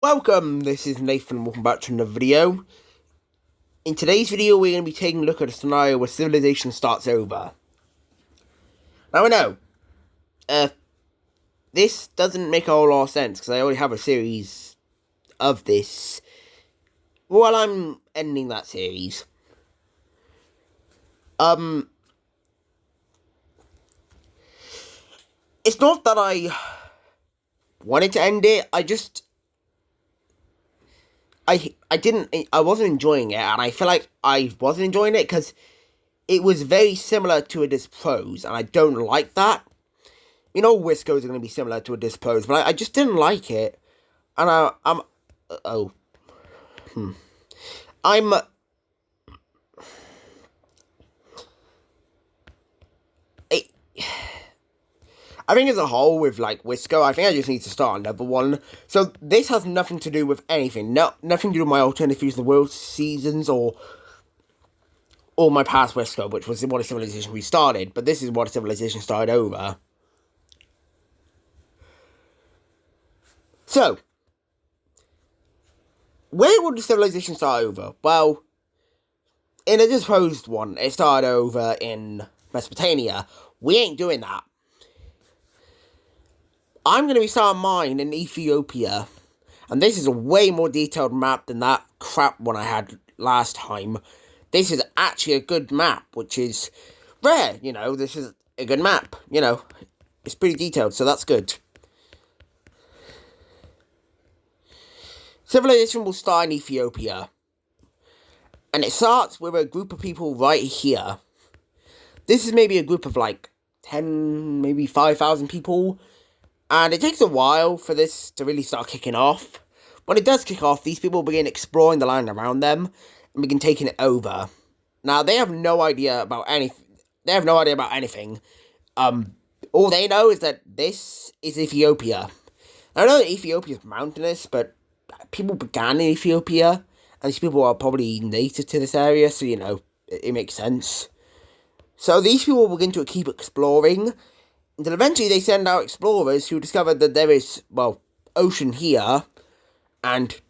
Welcome, this is Nathan, welcome back to another video. In today's video, we're going to be taking a look at a scenario where civilization starts over. Now I know, this doesn't make a whole lot of sense, because I already have a series of this. While I'm ending that series. It's not that I wanted to end it, I wasn't enjoying it, and I feel like I wasn't enjoying it because it was very similar to a Dispros, and I don't like that. You know, Wiscos are going to be similar to a Dispros, but I just didn't like it, and I think as a whole, with, like, Wisco, I think I just need to start another one. So, this has nothing to do with anything. Nothing to do with my Alternative Fusion of the World seasons, or my past Wisco, which was what a civilization restarted. But this is what a civilization started over. So, where would the civilization start over? Well, in a disposed one, it started over in Mesopotamia. We ain't doing that. I'm going to be starting mine in Ethiopia, and this is a way more detailed map than that crap one I had last time. This is actually a good map, which is rare, you know, this is a good map, you know, it's pretty detailed, so that's good. Civilization will start in Ethiopia, and it starts with a group of people right here. This is maybe a group of like 10, maybe 5,000 people. And it takes a while for this to really start kicking off. When it does kick off, these people begin exploring the land around them and begin taking it over. Now, they have no idea about anything. All they know is that this is Ethiopia. I know that Ethiopia is mountainous, but people began in Ethiopia, and these people are probably native to this area, so, you know, it makes sense. So these people begin to keep exploring, until eventually they send out explorers who discover that there is, well, ocean here, and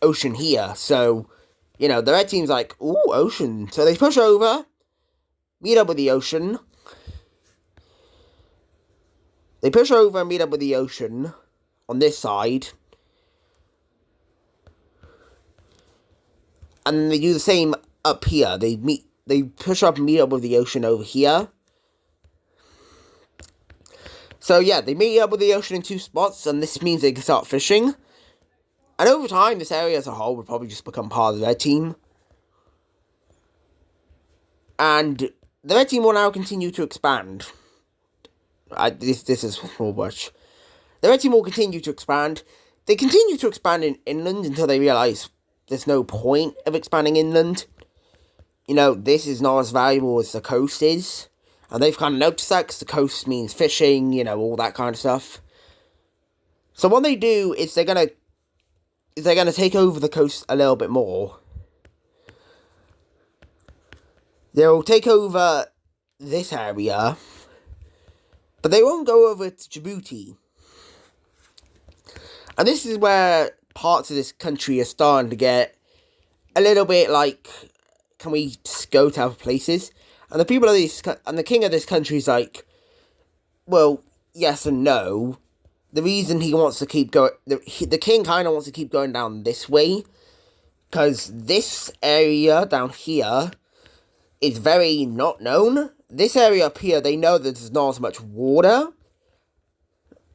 ocean here. So, you know, the red team's like, ooh, ocean. So they push over, meet up with the ocean. They push over and meet up with the ocean on this side. And then they do the same up here. They push up and meet up with the ocean over here. So yeah, they meet up with the ocean in two spots, and this means they can start fishing. And over time, this area as a whole would probably just become part of the red team. And the red team will now continue to expand. This is small much. The red team will continue to expand. They continue to expand in inland until they realize there's no point of expanding inland. You know, this is not as valuable as the coast is. And they've kind of noticed that, because the coast means fishing, you know, all that kind of stuff. So what they do is they're gonna take over the coast a little bit more. They'll take over this area, but they won't go over to Djibouti. And this is where parts of this country are starting to get a little bit like, can we go to other places? And the king of this country is like, well, yes and no. The reason he wants to keep going, the king kind of wants to keep going down this way, because this area down here is very not known. This area up here, they know that there's not as much water,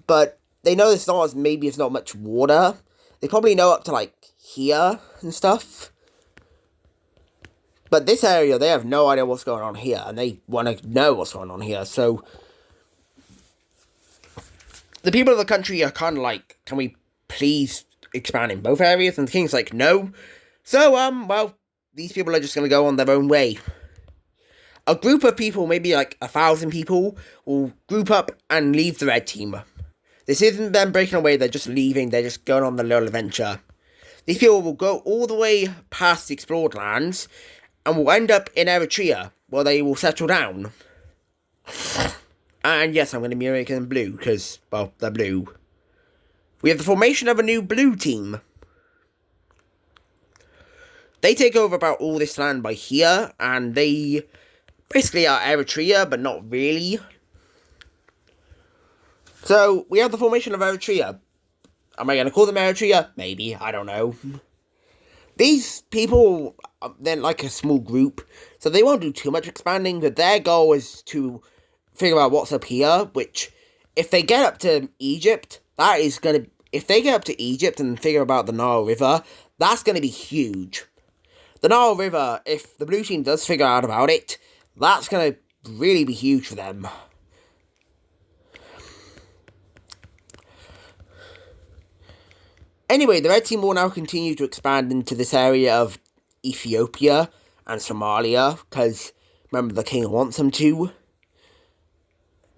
but they know it's not much water. They probably know up to like here and stuff. But this area, they have no idea what's going on here, and they want to know what's going on here, so the people of the country are kind of like, can we please expand in both areas? And the king's like, no. So, well, these people are just going to go on their own way. A group of people, maybe like 1,000 people, will group up and leave the red team. This isn't them breaking away, they're just leaving, they're just going on their little adventure. These people will go all the way past the explored lands, and will end up in Eritrea, where they will settle down. And yes, I'm going to be making them blue, because, well, they're blue. We have the formation of a new blue team. They take over about all this land by here, and they basically are Eritrea, but not really. So, we have the formation of Eritrea. Am I going to call them Eritrea? Maybe, I don't know. These people, they're like a small group, so they won't do too much expanding, but their goal is to figure out what's up here, which, if they get up to Egypt, that is going to, if they get up to Egypt and figure out the Nile River, that's going to be huge. The Nile River, if the blue team does figure out about it, that's going to really be huge for them. Anyway, the red team will now continue to expand into this area of Ethiopia and Somalia, because, remember, the king wants them to.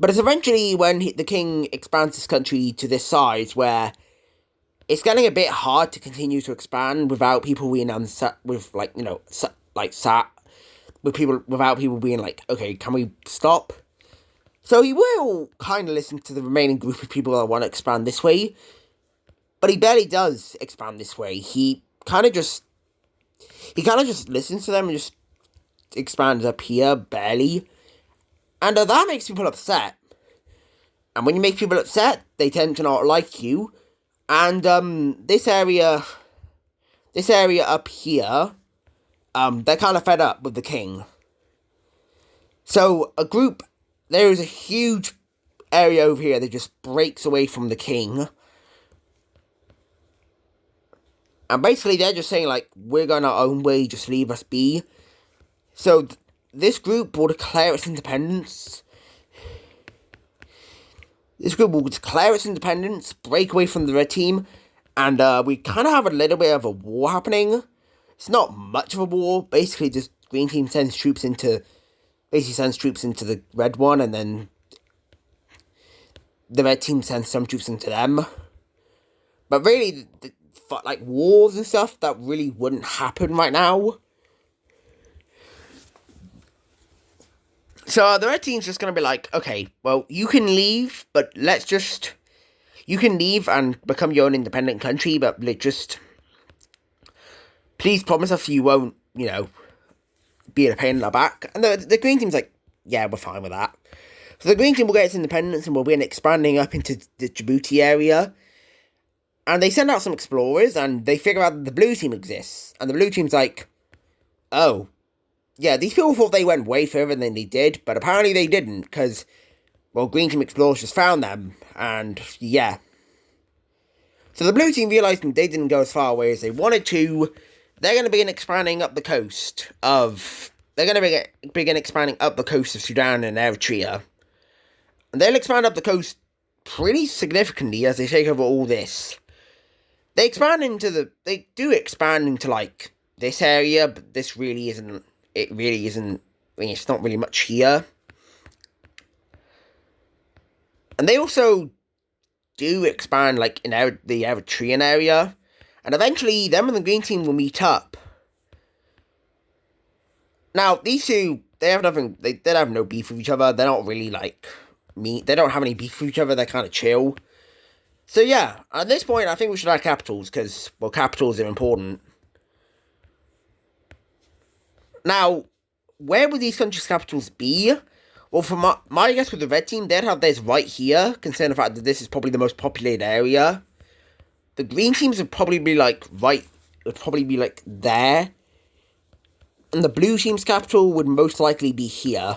But it's eventually when the king expands his country to this size where it's getting a bit hard to continue to expand without people being without people being like, okay, can we stop? So he will kind of listen to the remaining group of people that want to expand this way, but he barely does expand this way. He kind of just listens to them and just expands up here, barely. And that makes people upset. And when you make people upset, they tend to not like you. And this area up here, they're kind of fed up with the king. So there is a huge area over here that just breaks away from the king. And basically they're just saying, like, we're going our own way, just leave us be. So this group will declare its independence. This group will declare its independence, break away from the red team, and we kind of have a little bit of a war happening. It's not much of a war. Basically, just green team sends troops into the red one, and then the red team sends some troops into them. But really, like wars and stuff, that really wouldn't happen right now. So the red team's just going to be like, okay, well, you can leave, but you can leave and become your own independent country, but please promise us you won't, be a pain in the back. And the green team's like, yeah, we're fine with that. So the green team will get its independence and will begin expanding up into the Djibouti area. And they send out some explorers, and they figure out that the blue team exists. And the blue team's like, oh, yeah, these people thought they went way further than they did, but apparently they didn't, because, well, green team explorers just found them, and, yeah. So the blue team realized they didn't go as far away as they wanted to. They're going to begin expanding up the coast of Sudan and Eritrea. And they'll expand up the coast pretty significantly as they take over all this. They do expand into, like, this area, but this really isn't, it's not really much here. And they also do expand, like, in the Eritrean area. And eventually, them and the green team will meet up. Now, these two, they have no beef with each other. They're not really, like, they don't have any beef with each other. They're kind of chill. So, yeah, at this point, I think we should add capitals, because, well, capitals are important. Now, where would these countries' capitals be? Well, for my guess with the red team, they'd have theirs right here, considering the fact that this is probably the most populated area. The green teams would probably be, like, there. And the blue team's capital would most likely be here.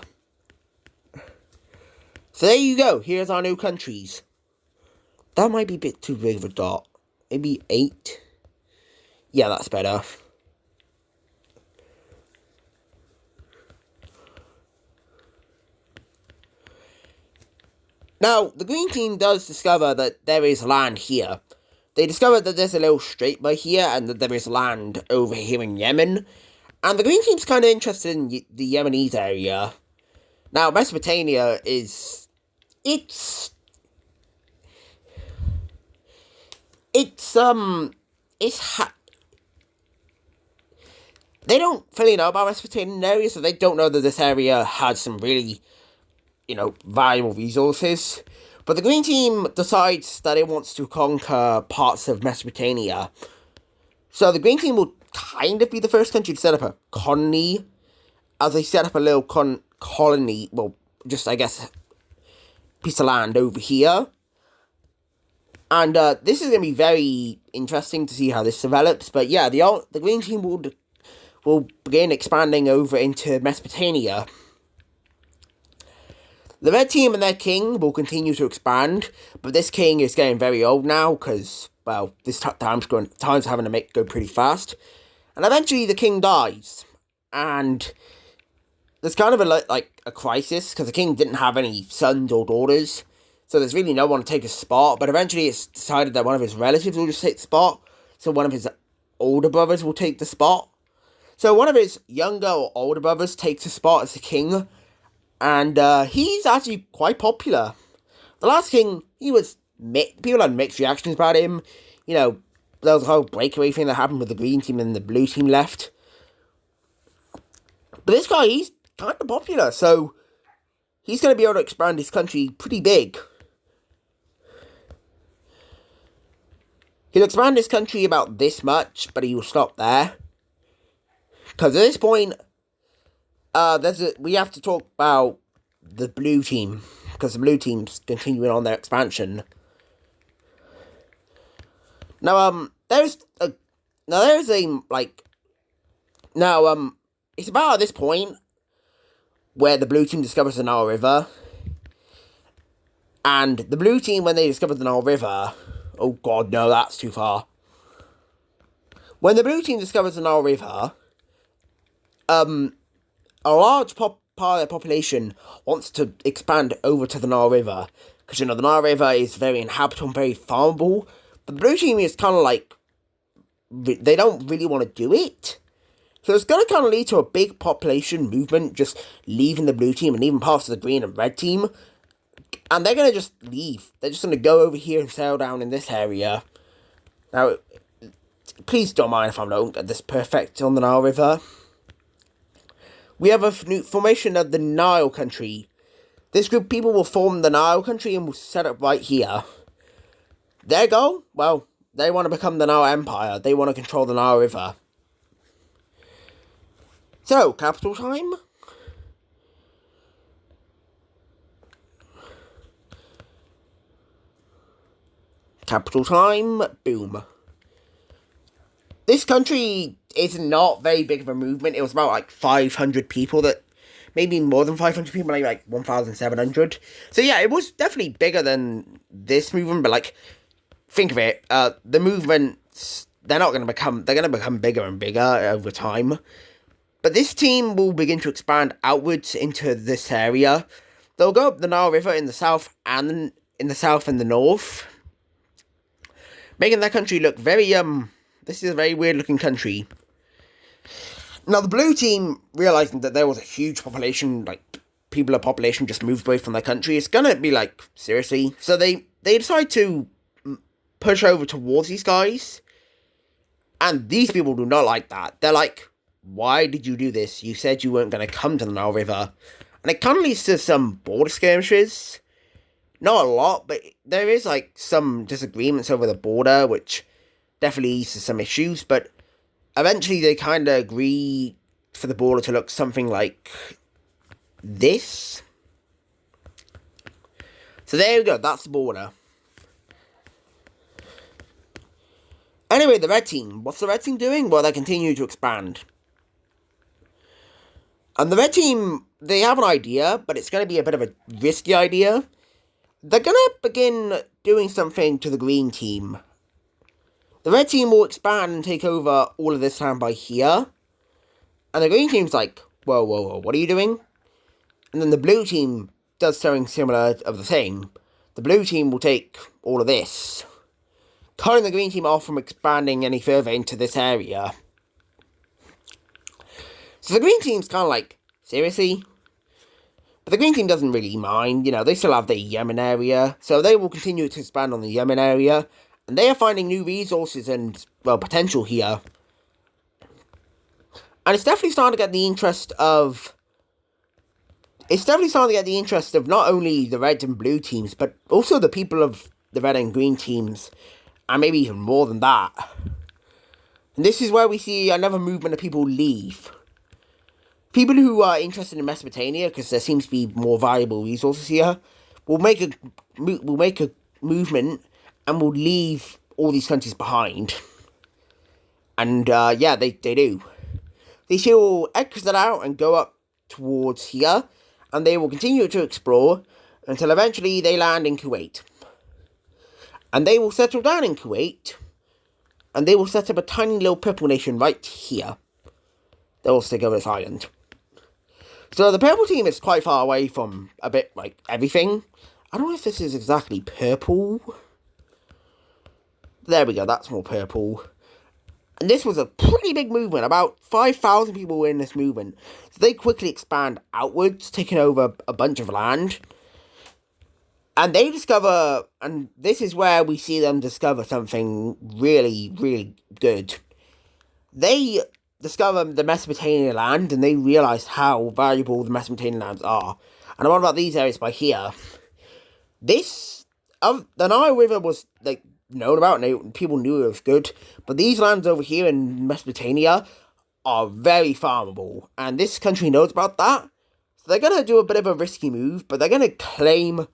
So there you go. Here's our new countries. That might be a bit too big of a dot. Maybe 8. Yeah, that's better. Now, the green team does discover that there is land here. They discover that there's a little strait by here, and that there is land over here in Yemen. And the green team's kind of interested in the Yemenese area. Now, Mesopotamia is... They don't fully know about Mesopotamian area, so they don't know that this area had some really, valuable resources. But the green team decides that it wants to conquer parts of Mesopotamia. So the green team will kind of be the first country to set up a colony, as they set up a little colony, well, just, I guess, piece of land over here. And this is going to be very interesting to see how this develops. But yeah, the green team will begin expanding over into Mesopotamia. The red team and their king will continue to expand, but this king is getting very old now because, well, this time's having to go pretty fast. And eventually the king dies. And there's kind of a crisis because the king didn't have any sons or daughters. So there's really no one to take his spot. But eventually it's decided that one of his relatives will just take the spot. So one of his older brothers will take the spot. So one of his younger or older brothers takes the spot as the king. And he's actually quite popular. The last king, people had mixed reactions about him. You know, there was a whole breakaway thing that happened with the green team and the blue team left. But this guy, he's kind of popular, so he's going to be able to expand his country pretty big. He'll expand his country about this much, but he will stop there. Because at this point, we have to talk about the blue team, because the blue team's continuing on their expansion. It's about at this point where the blue team discovers the Nile River. And the blue team, when they discover the Nile River, oh god, no, that's too far. When the blue team discovers the Nile River, a large part of their population wants to expand over to the Nile River. Because, the Nile River is very inhabitable, very farmable. But the blue team is kind of like, they don't really want to do it. So it's going to kind of lead to a big population movement just leaving the blue team and leaving parts of the green and red team. And they're going to just leave. They're just going to go over here and settle down in this area. Now, please don't mind if I don't get this perfect on the Nile River. We have a formation of the Nile country. This group of people will form the Nile country and will set up right here. Their goal? Well, they want to become the Nile Empire. They want to control the Nile River. So, capital time? Capital time, boom. This country is not very big of a movement. It was about 500 people maybe more than 500 people, maybe 1,700. So yeah, it was definitely bigger than this movement, but think of it, the movements, they're going to become bigger and bigger over time. But this team will begin to expand outwards into this area. They'll go up the Nile River in the south and the north, making their country look very, this is a very weird looking country. Now, the blue team, realizing that there was a huge population, population just moved away from their country, it's gonna be seriously. So they decide to push over towards these guys. And these people do not like that. They're like, why did you do this? You said you weren't going to come to the Nile River. And it kind of leads to some border skirmishes. Not a lot, but there is some disagreements over the border, which definitely leads to some issues. But eventually they kind of agree for the border to look something like this. So there we go, that's the border. Anyway, the red team. What's the red team doing? Well, they continue to expand. And the red team, they have an idea, but it's going to be a bit of a risky idea. They're going to begin doing something to the green team. The red team will expand and take over all of this land by here. And the green team's like, whoa, what are you doing? And then the blue team does something similar of the thing. The blue team will take all of this, cutting the green team off from expanding any further into this area. So the green team's kind of like, seriously? But the green team doesn't really mind, they still have the Yemen area, so they will continue to expand on the Yemen area, and they are finding new resources and, potential here. And it's definitely starting to get the interest of it's definitely starting to get the interest of not only the red and blue teams, but also the people of the red and green teams, and maybe even more than that. And this is where we see another movement of people leave. People who are interested in Mesopotamia, because there seems to be more valuable resources here, will make a movement and will leave all these countries behind. And yeah, they do. They will exit out and go up towards here, and they will continue to explore until eventually they land in Kuwait. And they will settle down in Kuwait, and they will set up a tiny little purple nation right here. They will take over this island. So the purple team is quite far away from a bit like everything. I don't know if this is exactly purple. There we go, that's more purple. And this was a pretty big movement. About 5,000 people were in this movement. So they quickly expand outwards, taking over a bunch of land. And they discover, and this is where we see them discover something really, really good. They discover the Mesopotamian land, and they realize how valuable the Mesopotamian lands are. And I'm on about these areas by here. This, the Nile River was, like, known about, and people knew it was good, but these lands over here in Mesopotamia are very farmable, and this country knows about that, so they're going to do a bit of a risky move, but they're going to claim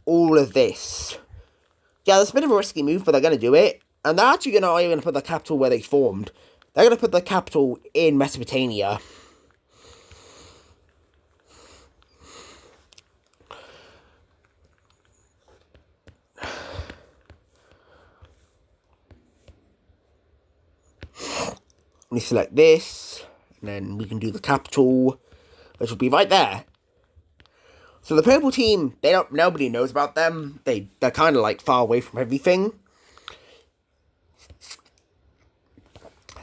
all of this. Yeah, it's a bit of a risky move, but they're going to do it, and they're actually not even going to put the capital where they formed. They're going to put the capital in Mesopotamia. We select this, and then we can do the capital, which will be right there. So the purple team, nobody knows about them. They're kind of like far away from everything.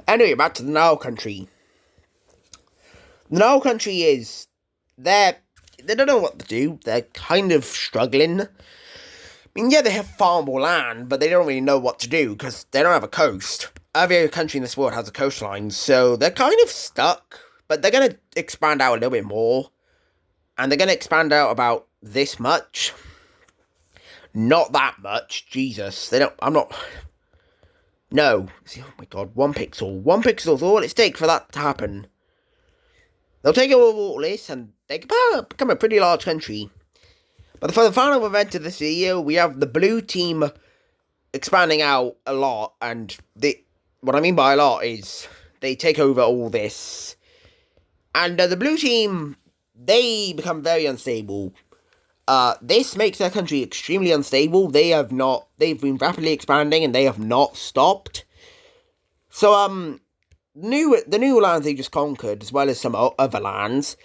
Anyway, back to the Nile country. The Nile country is, they don't know what to do. They're kind of struggling. I mean, yeah, they have farmable land, but they don't really know what to do because they don't have a coast. Every country in this world has a coastline, so they're kind of stuck, but they're going to expand out a little bit more, and they're going to expand out about this much. Not that much, Jesus, no, oh my god, 1 pixel. 1 pixel is all it takes for that to happen. They'll take over all this, and they can become a pretty large country. But for the final event of this video, we have the blue team expanding out a lot, and what I mean by a lot is they take over all this. And the blue team, they become very unstable. This makes their country extremely unstable. They've been rapidly expanding and they have not stopped. So, the new lands they just conquered, as well as some other lands,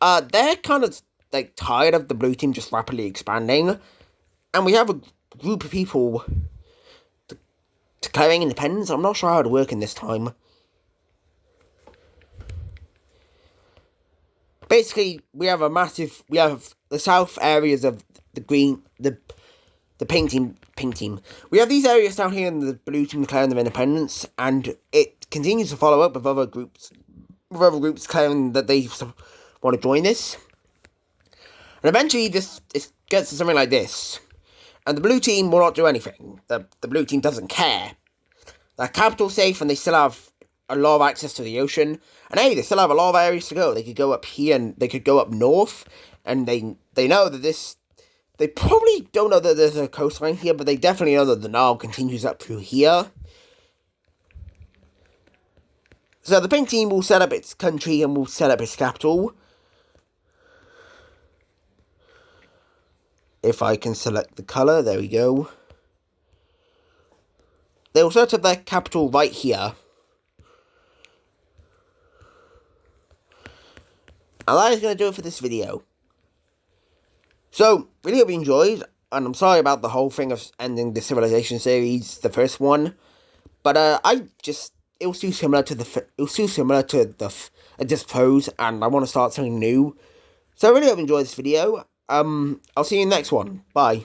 they're kind of, like, tired of the blue team just rapidly expanding. And we have a group of people declaring independence. I'm not sure how it'll work in this time. Basically, we have the south areas of the green, the pink team. We have these areas down here in the blue team declaring their independence, and it continues to follow up with other groups declaring that they want to join this. And eventually, this gets to something like this. And the blue team will not do anything. The blue team doesn't care. Their capital's safe, and they still have a lot of access to the ocean. And hey, they still have a lot of areas to go. They could go up here, and they could go up north. And they know that this... They probably don't know that there's a coastline here, but they definitely know that the Nile continues up through here. So the pink team will set up its country and will set up its capital. If I can select the colour, there we go. They will set up their capital right here. And that is going to do it for this video. So, really hope you enjoyed, and I'm sorry about the whole thing of ending the Civilization series, the first one. But it was too similar to a Dispose, and I want to start something new. So I really hope you enjoyed this video. I'll see you in the next one. Bye.